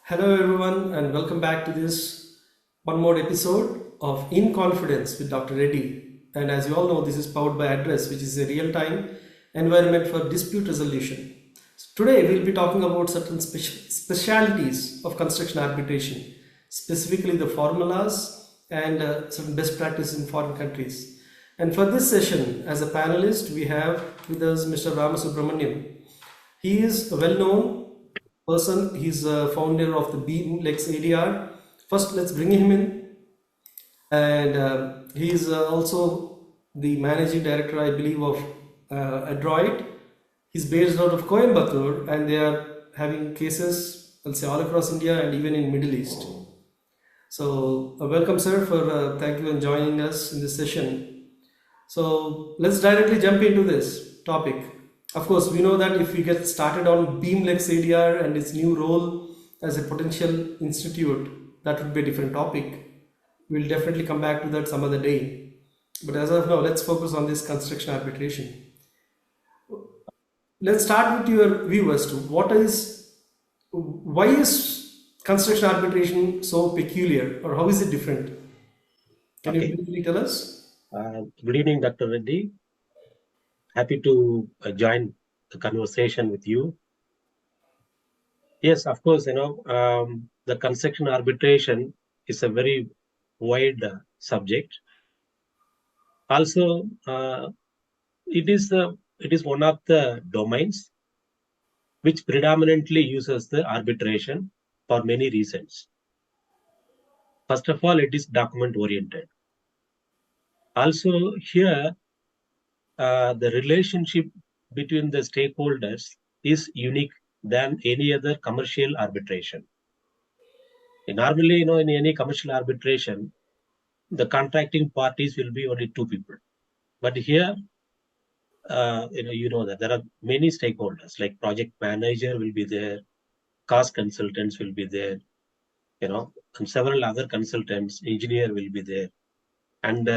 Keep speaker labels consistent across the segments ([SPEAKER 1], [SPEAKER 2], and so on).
[SPEAKER 1] Hello, everyone, and welcome back to this one more episode of In Confidence with Dr. Reddy. And as you all know, this is powered by Address, which is a real time environment for dispute resolution. So today, we'll be talking about certain specialities of construction arbitration, specifically the formulas and certain best practice in foreign countries. And for this session, as a panelist, we have with us Mr. Rama Subramanian. He is a well-known person. He's a founder of the BeamLex ADR. First, let's bring him in. And he is also the managing director, I believe, of Adroit. He's based out of Coimbatore, and they are having cases, I'll say, all across India and even in Middle East. So, welcome, sir. Thank you for joining us in this session. So let's directly jump into this topic. Of course, we know that if we get started on BeamLex ADR and its new role as a potential institute, that would be a different topic. We'll definitely come back to that some other day. But as of now, let's focus on this construction arbitration. Let's start with your view as to why is construction arbitration so peculiar, or how is it different? Can you
[SPEAKER 2] Okay.
[SPEAKER 1] briefly tell us?
[SPEAKER 2] Good evening, Dr. Reddy. Happy to join the conversation with you. Yes, of course, the construction arbitration is a very wide subject. Also, it is one of the domains which predominantly uses the arbitration for many reasons. First of all, it is document oriented. Also, here the relationship between the stakeholders is unique than any other commercial arbitration. Normally, in any commercial arbitration, the contracting parties will be only two people. But here, that there are many stakeholders, like project manager will be there, cost consultants will be there, and several other consultants, engineer will be there, and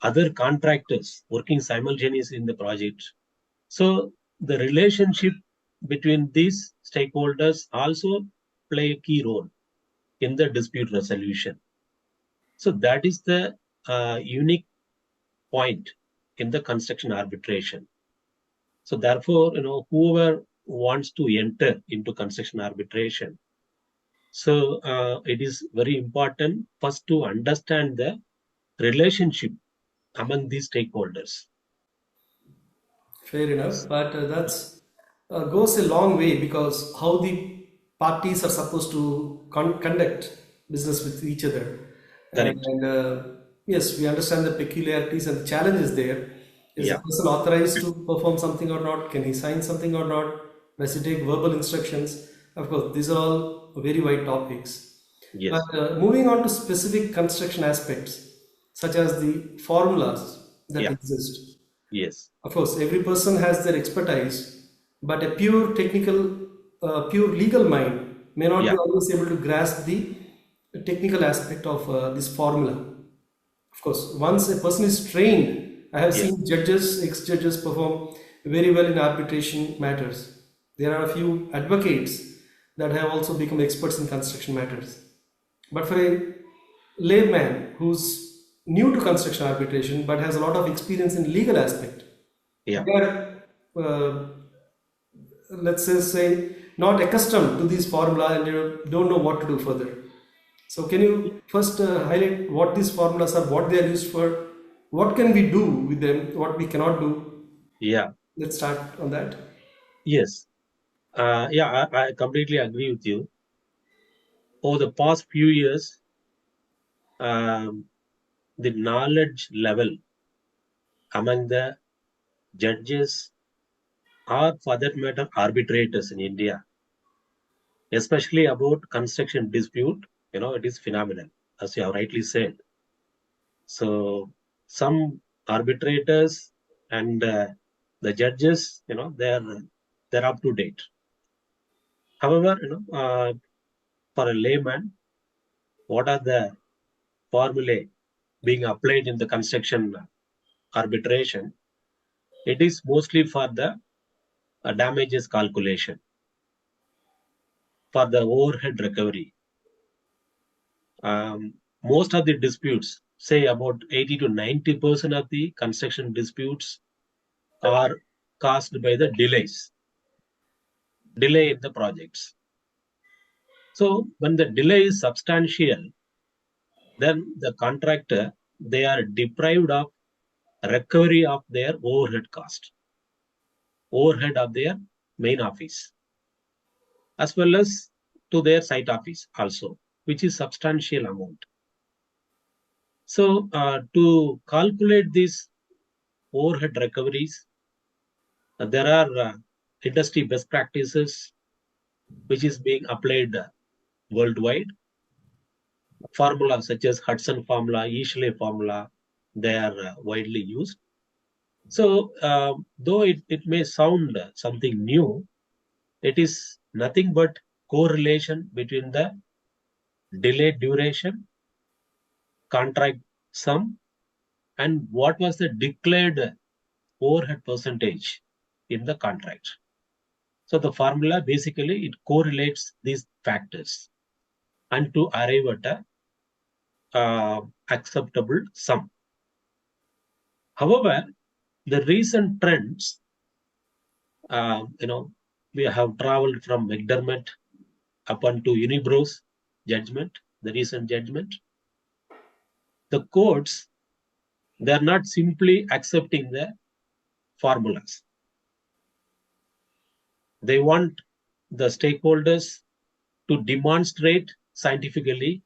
[SPEAKER 2] other contractors working simultaneously in the project. So the relationship between these stakeholders also play a key role in the dispute resolution. So that is the unique point in the construction arbitration. So therefore, whoever wants to enter into construction arbitration, so it is very important first to understand the relationship among these stakeholders.
[SPEAKER 1] Fair enough, but that's goes a long way because how the parties are supposed to conduct business with each other,
[SPEAKER 2] Correct.
[SPEAKER 1] and yes, we understand the peculiarities and the challenges there. Is the
[SPEAKER 2] Yeah.
[SPEAKER 1] person authorized to perform something or not? Can he sign something or not? Does he take verbal instructions? Of course, these are all very wide topics. But
[SPEAKER 2] Yes.
[SPEAKER 1] moving on to specific construction aspects, such as the formulas that
[SPEAKER 2] Yeah.
[SPEAKER 1] exist.
[SPEAKER 2] Yes.
[SPEAKER 1] Of course, every person has their expertise, but a pure legal mind may not
[SPEAKER 2] Yeah.
[SPEAKER 1] be always able to grasp the technical aspect of this formula. Of course, once a person is trained, I have
[SPEAKER 2] Yes.
[SPEAKER 1] seen judges, ex-judges perform very well in arbitration matters. There are a few advocates that have also become experts in construction matters. But for a layman who's new to construction arbitration but has a lot of experience in legal aspect,
[SPEAKER 2] Yeah.
[SPEAKER 1] they are, let's say, not accustomed to these formula and they don't know what to do further. So, can you first highlight what these formulas are, what they are used for, what can we do with them, what we cannot do?
[SPEAKER 2] Yeah.
[SPEAKER 1] Let's start on that.
[SPEAKER 2] Yes. Yeah, I completely agree with you. Over the past few years, um, the knowledge level among the judges or, for that matter, arbitrators in India, especially about construction dispute, it is phenomenal, as you have rightly said. So some arbitrators and the judges, they're up to date. However, for a layman, what are the formulae being applied in the construction arbitration? It is mostly for the damages calculation. for the overhead recovery. Most of the disputes, say about 80 to 90% of the construction disputes are caused by the delay in the projects. So when the delay is substantial, then the contractor, they are deprived of recovery of their overhead cost, overhead of their main office, as well as to their site office also, which is substantial amount. So to calculate these overhead recoveries, there are industry best practices which is being applied worldwide. Formulas such as Hudson formula, Eashley formula, they are widely used. So though it may sound something new, it is nothing but correlation between the delay duration, contract sum, and what was the declared overhead percentage in the contract. So the formula basically it correlates these factors and to arrive at a acceptable sum. However, the recent trends, we have traveled from McDermott up onto Unibro's judgment, the recent judgment. The courts, they are not simply accepting the formulas. They want the stakeholders to demonstrate scientifically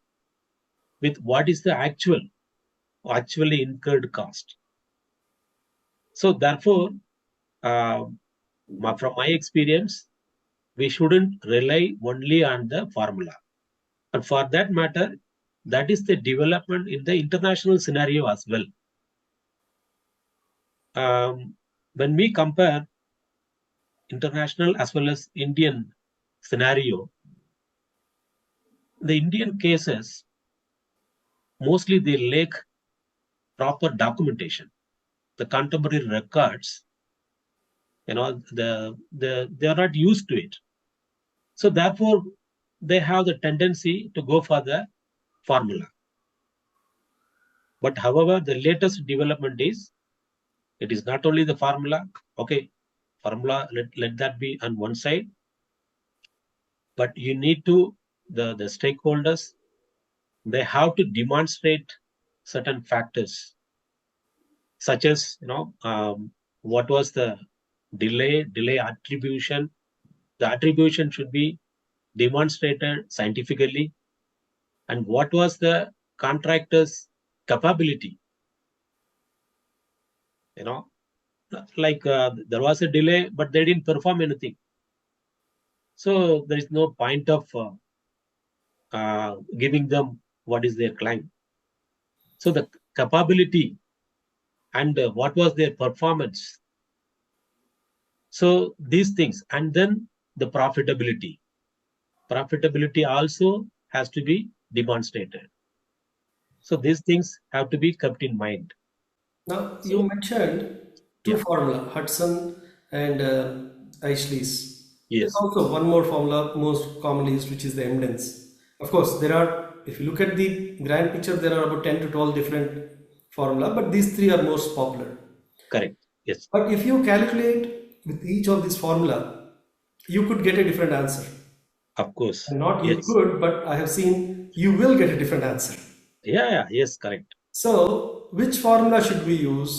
[SPEAKER 2] with what is the actually incurred cost. So therefore, from my experience, we shouldn't rely only on the formula. And for that matter, that is the development in the international scenario as well. When we compare international as well as Indian scenario, the Indian cases, mostly they lack proper documentation. The contemporary records, they are not used to it. So therefore, they have the tendency to go for the formula. But however, the latest development is, it is not only the formula, okay, formula, let that be on one side, but you need to, the stakeholders, they have to demonstrate certain factors, such as, what was the delay attribution. The attribution should be demonstrated scientifically, and what was the contractor's capability, like there was a delay, but they didn't perform anything. So there is no point of giving them what is their claim. So the capability and what was their performance. So these things, and then the profitability. Profitability also has to be demonstrated. So these things have to be kept in mind.
[SPEAKER 1] Now, you
[SPEAKER 2] So
[SPEAKER 1] mentioned two
[SPEAKER 2] yeah,
[SPEAKER 1] formula, Hudson and Eichle's. There's
[SPEAKER 2] yes,
[SPEAKER 1] also one more formula most commonly used, which is the eminence. Of course, there are, if you look at the grand picture, there are about 10 to 12 different formula, but these three are most popular.
[SPEAKER 2] correct. Yes,
[SPEAKER 1] But if you calculate with each of these formula, you could get a different answer.
[SPEAKER 2] of course.
[SPEAKER 1] And not you
[SPEAKER 2] Yes.
[SPEAKER 1] could, but I have seen you will get a different answer.
[SPEAKER 2] Yeah, yes, correct.
[SPEAKER 1] So, which formula should we use?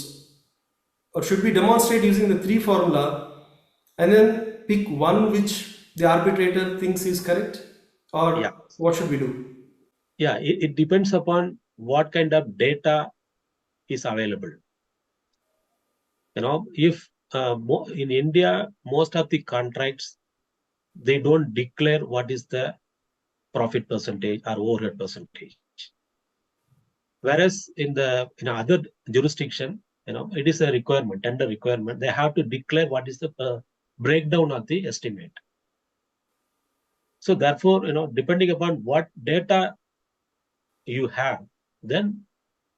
[SPEAKER 1] Or should we demonstrate using the three formula and then pick one which the arbitrator thinks is correct?
[SPEAKER 2] Yeah,
[SPEAKER 1] Or what should we do?
[SPEAKER 2] yeah. It depends upon what kind of data is available. If in India, most of the contracts, they don't declare what is the profit percentage or overhead percentage. Whereas in other jurisdiction, it is a requirement, tender requirement. They have to declare what is the breakdown of the estimate. So therefore, depending upon what data you have, then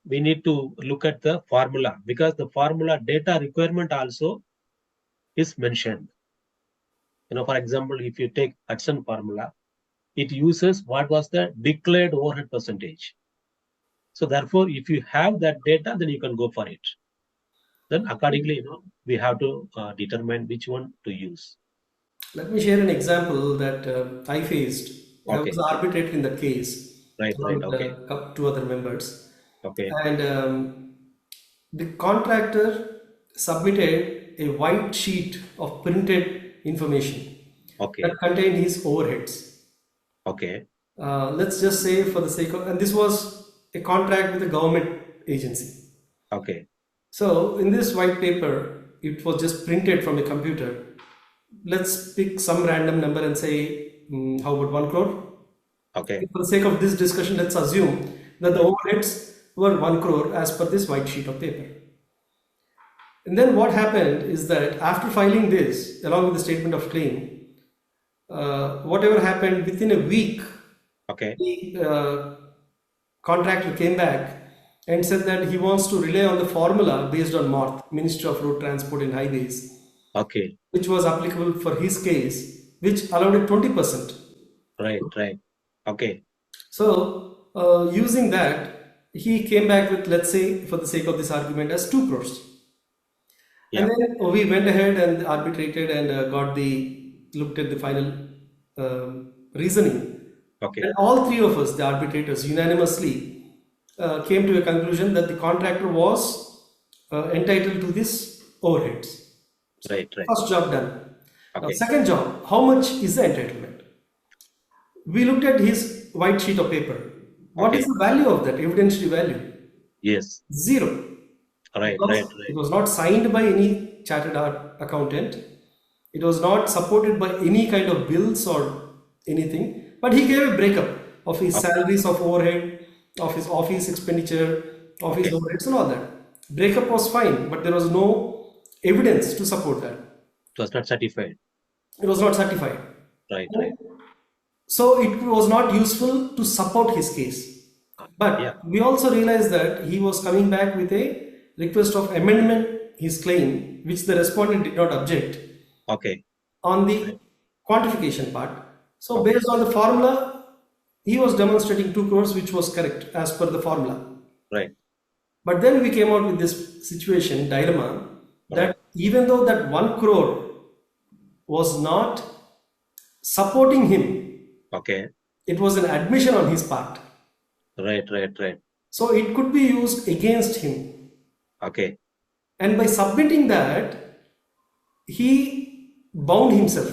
[SPEAKER 2] we need to look at the formula, because the formula data requirement also is mentioned. For example, if you take Hudson formula, it uses what was the declared overhead percentage. So therefore, if you have that data, then you can go for it. Then accordingly, we have to determine which one to use.
[SPEAKER 1] Let me share an example that I faced. I was
[SPEAKER 2] Okay.
[SPEAKER 1] arbitrator in that case
[SPEAKER 2] Right.
[SPEAKER 1] along
[SPEAKER 2] Right.
[SPEAKER 1] with
[SPEAKER 2] Okay.
[SPEAKER 1] two other members.
[SPEAKER 2] Okay.
[SPEAKER 1] And the contractor submitted a white sheet of printed information that
[SPEAKER 2] Okay.
[SPEAKER 1] contained his overheads.
[SPEAKER 2] Okay.
[SPEAKER 1] Let's just say, for the sake of, and this was a contract with a government agency.
[SPEAKER 2] Okay.
[SPEAKER 1] So in this white paper, it was just printed from a computer. Let's pick some random number and say, how about 1 crore?
[SPEAKER 2] Okay.
[SPEAKER 1] For the sake of this discussion, let's assume that the
[SPEAKER 2] Right.
[SPEAKER 1] overheads were 1 crore as per this white sheet of paper. And then what happened is that after filing this, along with the statement of claim, whatever happened within a week,
[SPEAKER 2] Okay.
[SPEAKER 1] the contractor came back and said that he wants to rely on the formula based on MORTH, Ministry of Road Transport and Highways,
[SPEAKER 2] Okay.
[SPEAKER 1] which was applicable for his case, which allowed it 20%.
[SPEAKER 2] Right. Right. Okay.
[SPEAKER 1] So, using that, he came back with, let's say, for the sake of this argument, as 2 crores. And
[SPEAKER 2] Yeah.
[SPEAKER 1] then we went ahead and arbitrated and looked at the final reasoning.
[SPEAKER 2] Okay.
[SPEAKER 1] And all three of us, the arbitrators, unanimously came to a conclusion that the contractor was entitled to this overheads.
[SPEAKER 2] Right. Right.
[SPEAKER 1] First job done. Now,
[SPEAKER 2] Okay.
[SPEAKER 1] second job, how much is the entitlement? We looked at his white sheet of paper. What is
[SPEAKER 2] Okay.
[SPEAKER 1] the value of that, evidentiary value?
[SPEAKER 2] Yes.
[SPEAKER 1] Zero.
[SPEAKER 2] Right. Right.
[SPEAKER 1] Because it
[SPEAKER 2] Right.
[SPEAKER 1] was not signed by any chartered accountant. It was not supported by any kind of bills or anything. But he gave a breakup of his
[SPEAKER 2] Okay.
[SPEAKER 1] salaries of overhead, of his office expenditure, of his
[SPEAKER 2] Okay.
[SPEAKER 1] overheads and all that. Breakup was fine, but there was no evidence to support that.
[SPEAKER 2] It was not certified.
[SPEAKER 1] It was not certified.
[SPEAKER 2] Right. Right.
[SPEAKER 1] So it was not useful to support his case.
[SPEAKER 2] Yeah.
[SPEAKER 1] But we also realized that he was coming back with a request of amendment his claim, which the respondent did not object
[SPEAKER 2] Okay.
[SPEAKER 1] on
[SPEAKER 2] Right.
[SPEAKER 1] the quantification part. So
[SPEAKER 2] Okay.
[SPEAKER 1] based on the formula, he was demonstrating 2 crores, which was correct as per the formula.
[SPEAKER 2] Right.
[SPEAKER 1] But then we came out with this situation, dilemma,
[SPEAKER 2] Right.
[SPEAKER 1] that even though that 1 crore was not supporting him,
[SPEAKER 2] Okay.
[SPEAKER 1] it was an admission on his part.
[SPEAKER 2] Right. Right. Right.
[SPEAKER 1] So it could be used against him.
[SPEAKER 2] Okay.
[SPEAKER 1] And by submitting that, he bound himself.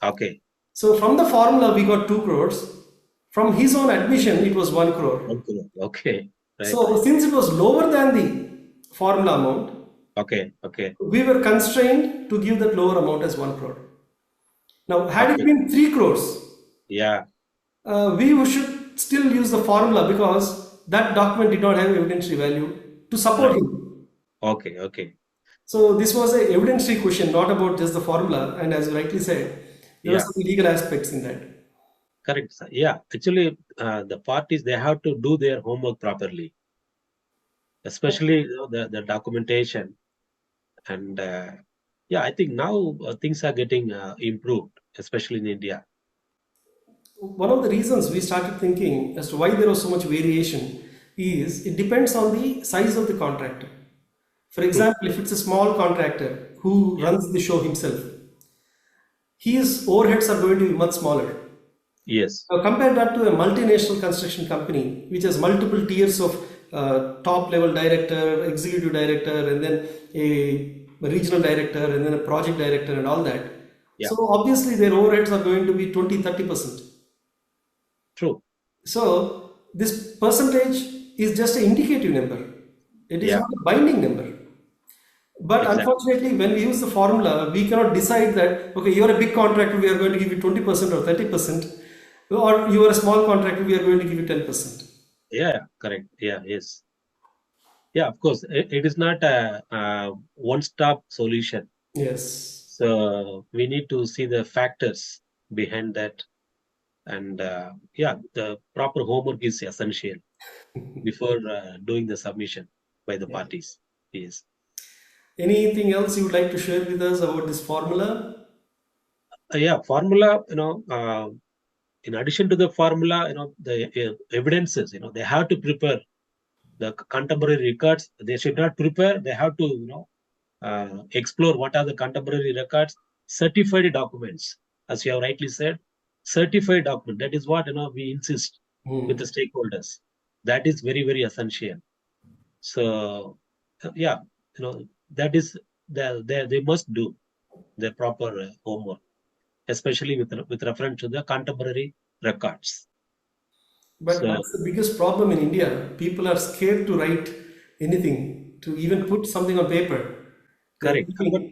[SPEAKER 2] Okay.
[SPEAKER 1] So from the formula, we got 2 crores. From his own admission, it was 1 crore.
[SPEAKER 2] Okay. Right.
[SPEAKER 1] So
[SPEAKER 2] Right.
[SPEAKER 1] since it was lower than the formula amount,
[SPEAKER 2] Okay. Okay.
[SPEAKER 1] we were constrained to give that lower amount as 1 crore. Now, had it
[SPEAKER 2] Okay.
[SPEAKER 1] been 3 crores,
[SPEAKER 2] Yeah.
[SPEAKER 1] we should still use the formula because that document did not have evidentiary value to support
[SPEAKER 2] Right.
[SPEAKER 1] him.
[SPEAKER 2] Okay. Okay.
[SPEAKER 1] So this was a evidentiary question, not about just the formula. And as you rightly said, there were
[SPEAKER 2] Yeah.
[SPEAKER 1] some legal aspects in that.
[SPEAKER 2] Correct, sir. Yeah. Actually, the parties, they have to do their homework properly, especially the documentation. And yeah, I think now things are getting improved, especially in India.
[SPEAKER 1] One of the reasons we started thinking as to why there was so much variation is it depends on the size of the contractor. For
[SPEAKER 2] True.
[SPEAKER 1] example, if it's a small contractor who
[SPEAKER 2] Yeah.
[SPEAKER 1] runs the show himself, his overheads are going to be much smaller.
[SPEAKER 2] Yes.
[SPEAKER 1] Now, compare that to a multinational construction company which has multiple tiers of top level director, executive director, and then a regional director, and then a project director, and all that.
[SPEAKER 2] Yeah.
[SPEAKER 1] So, obviously, their overheads are going to be 20-30%.
[SPEAKER 2] True.
[SPEAKER 1] So, this percentage is just an indicative number, it is
[SPEAKER 2] Yeah.
[SPEAKER 1] not a binding number. But
[SPEAKER 2] Exactly.
[SPEAKER 1] unfortunately, when we use the formula, we cannot decide that, okay, you're a big contractor, we are going to give you 20% or 30%, or you are a small contractor, we are going to give you 10%.
[SPEAKER 2] Yeah. Correct. Yeah. Yes. Yeah. Of course, it is not a one-stop solution.
[SPEAKER 1] Yes.
[SPEAKER 2] So we need to see the factors behind that. And yeah, the proper homework is essential before doing the submission by the
[SPEAKER 1] Yeah.
[SPEAKER 2] parties. Yes.
[SPEAKER 1] Anything else you would like to share with us about this formula?
[SPEAKER 2] Yeah, formula, in addition to the formula, the evidences, they have to prepare the contemporary records. They should not prepare. They have to, explore what are the contemporary records, certified documents, as you have rightly said, certified document. That is what we insist with the
[SPEAKER 1] Hmm.
[SPEAKER 2] stakeholders. That is very, very essential. So, yeah, that is they must do their proper homework, especially with reference to the contemporary records.
[SPEAKER 1] But
[SPEAKER 2] So
[SPEAKER 1] that's the biggest problem in India. People are scared to write anything, to even put something on paper. They're
[SPEAKER 2] correct. But
[SPEAKER 1] thinking,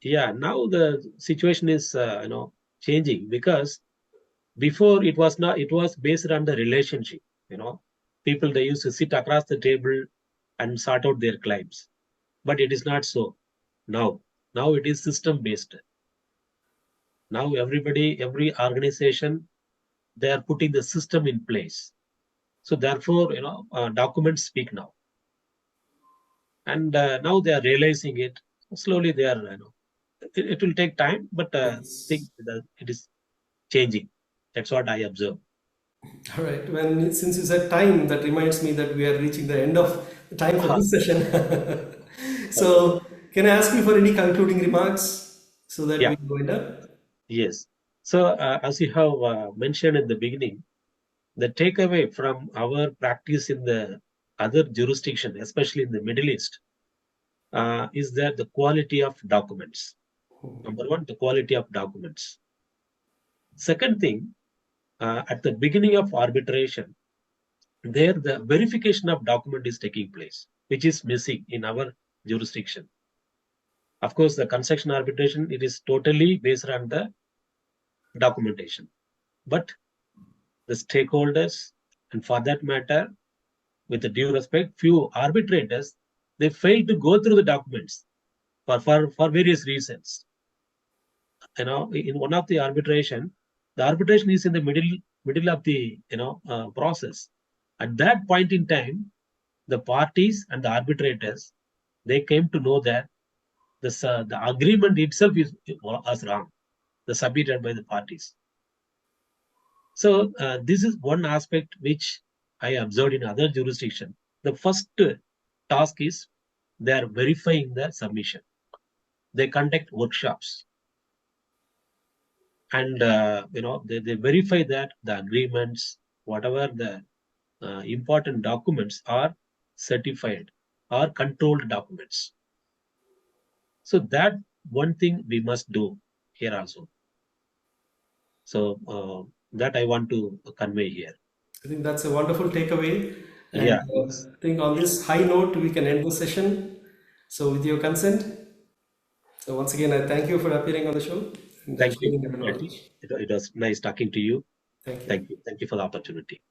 [SPEAKER 2] yeah, now the situation is changing, because before it was not. It was based on the relationship. You know, people, they used to sit across the table and sort out their claims. But it is not so now. Now it is system based. Now every organization, they are putting the system in place. So therefore, documents speak now, and now they are realizing it. Slowly, they are. It will take time, but think
[SPEAKER 1] yes.
[SPEAKER 2] that it is changing. That's what I observe.
[SPEAKER 1] All right. Since you said time, that reminds me that we are reaching the end of the time for this session.
[SPEAKER 2] Okay.
[SPEAKER 1] So, can I ask you for any concluding remarks so that
[SPEAKER 2] Yeah.
[SPEAKER 1] we can wind up?
[SPEAKER 2] Yes. So, as you have mentioned in the beginning, the takeaway from our practice in the other jurisdiction, especially in the Middle East, is that the quality of documents. Number one, the quality of documents. Second thing, at the beginning of arbitration, there the verification of document is taking place, which is missing in our jurisdiction. Of course, the construction arbitration, it is totally based on the documentation. But the stakeholders, and for that matter, with the due respect, few arbitrators, they fail to go through the documents for various reasons. In one of the arbitration is in the middle of the process. At that point in time, the parties and the arbitrators, they came to know that the agreement itself was wrong, the submitted by the parties. So this is one aspect which I observed in other jurisdiction. The first task is they are verifying the submission. They conduct workshops, and they verify that the agreements, whatever the important documents, are certified or controlled documents. So that one thing we must do here also. So that I want to convey here.
[SPEAKER 1] I think that's a wonderful takeaway. And
[SPEAKER 2] Yeah. Yes.
[SPEAKER 1] I think on this high note, we can end the session. So, with your consent, so once again, I thank you for appearing on the show and
[SPEAKER 2] Thank you,
[SPEAKER 1] sharing your
[SPEAKER 2] Reddy.
[SPEAKER 1] knowledge.
[SPEAKER 2] It was nice talking to you.
[SPEAKER 1] Thank you.
[SPEAKER 2] Thank you. Thank you for the opportunity.